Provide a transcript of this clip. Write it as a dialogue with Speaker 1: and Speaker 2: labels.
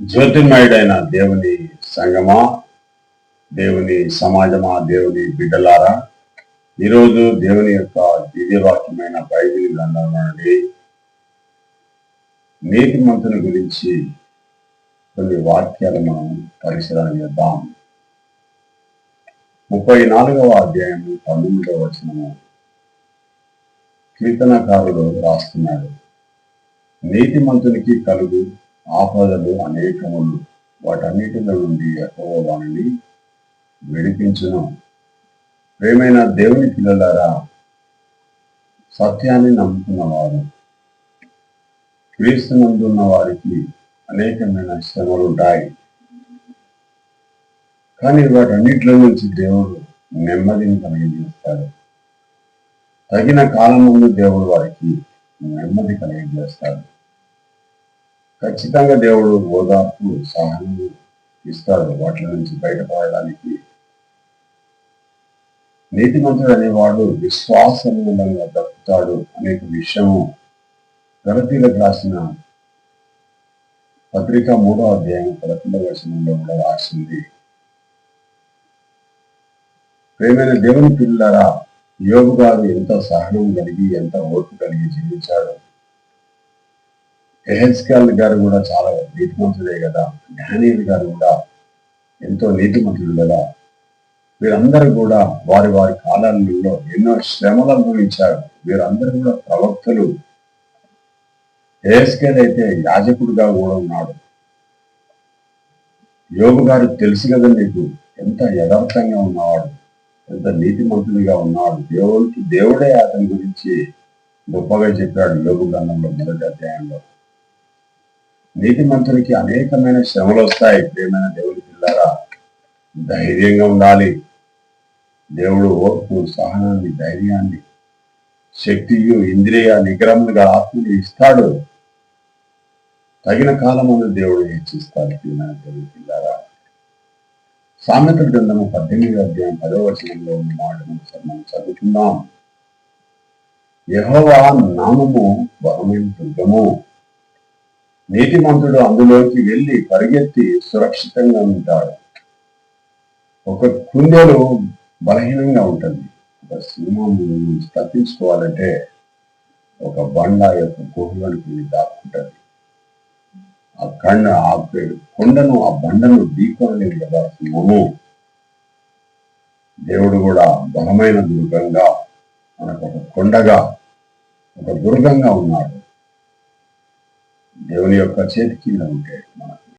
Speaker 1: జ్యోతిర్మయుడైన దేవుని సంగమా, దేవుని సమాజమా, దేవుని బిడ్డలారా, ఈరోజు దేవుని యొక్క దివ్యవాక్యమైన బైబిల్ గ్రంథం నుండి నీతిమంతుని గురించి కొన్ని వాక్యాలు మనం పరిశీలన చేద్దాం. 34వ అధ్యాయము 19వ వచనము కీర్తనకారుడు రాస్తున్నాడు. నీతిమంతునికి కలుగు ఆపదలు అనేకములు, వాటన్నిటిలో నుండి యెహోవా వానిని విడిపించును. ప్రేమైన దేవుని పిల్లలారా, సత్యాన్ని నమ్ముకున్నవారు, క్రీస్తునందున్న వారికి అనేకమైన శ్రమలు ఉంటాయి. కానీ వాటన్నిటిలో నుంచి దేవుడు నెమ్మదిని కలిగజేస్తాడు. తగిన కాలం ముందు దేవుడు వారికి నెమ్మది కలిగజేస్తాడు. ఖచ్చితంగా దేవుడు ఓదార్పు, సహనము ఇస్తాడు వాటి నుంచి బయటపడడానికి. నీతిమంతుడు అనేవాడు విశ్వాసమూలంగా దక్కుతాడు అనే విషయము గలతీయులకు రాసిన పత్రిక 3వ అధ్యాయం 11వ వచనంలో కూడా రాసింది. ప్రేమైన దేవుని పిల్లలారా, యోబు గారు ఎంతో సహనం కలిగి, ఎంత ఓర్పు కలిగి జీవించాడు. ఎహెజ్కేల్ గారు కూడా చాలా నీతిమంతుడే కదా. డానియేలు గారు కూడా ఎంతో నీతిమంతుడు కదా. వీరందరూ కూడా వారి వారి కాలాలలో ఎన్నో శ్రమలు అనుభవించారు. వీరందరూ కూడా ప్రవక్తలు. ఎహెజ్కేల్ అయితే యాజకుడుగా కూడా ఉన్నాడు. యోబు గారు తెలుసు కదా నీకు, ఎంత యథార్థంగా ఉన్నవాడు, ఎంత నీతిమంతుడిగా ఉన్నాడు. దేవుడే అతని గురించి గొప్పగా చెప్పాడు యోబు గ్రంథంలో 1వ అధ్యాయంలో. నీతిమంతునికి అనేకమైన శ్రమలు వస్తాయి. ప్రేమైన దేవుని పిల్లారా, ధైర్యంగా ఉండాలి. దేవుడు ఓర్పు, సహనాన్ని, ధైర్యాన్ని, శక్తియు, ఇంద్రియ నిగ్రహములుగా ఆత్మని ఇస్తాడు. తగిన కాలమును దేవుడు హెచ్చిస్తాడు. ప్రేమైన దేవుని పిల్లారా, సామెతల గ్రంథము 18వ అధ్యాయం 10వ వచనంలో ఉన్న మాటను మనం చదువుకుందాం. యెహోవా నామము బలమైన దుర్గము, నీతిమంతుడు అందులోకి వెళ్ళి పరిగెత్తి సురక్షితంగా ఉంటాడు. ఒక కుందేలు బలహీనంగా ఉంటుంది. ఒక సింహం నుంచి తప్పించుకోవాలంటే ఒక బండ యొక్క గుహలోనికి దాక్కుంటుంది. ఆ కొండను, ఆ బండను ఢీకొనలేదు కదా సింహము. దేవుడు కూడా బలమైన దుర్గంగా, మనకు ఒక కొండగా, ఒక దుర్గంగా ఉన్నాడు. దేవుని యొక్క చేతి కింద ఉంటే మనకు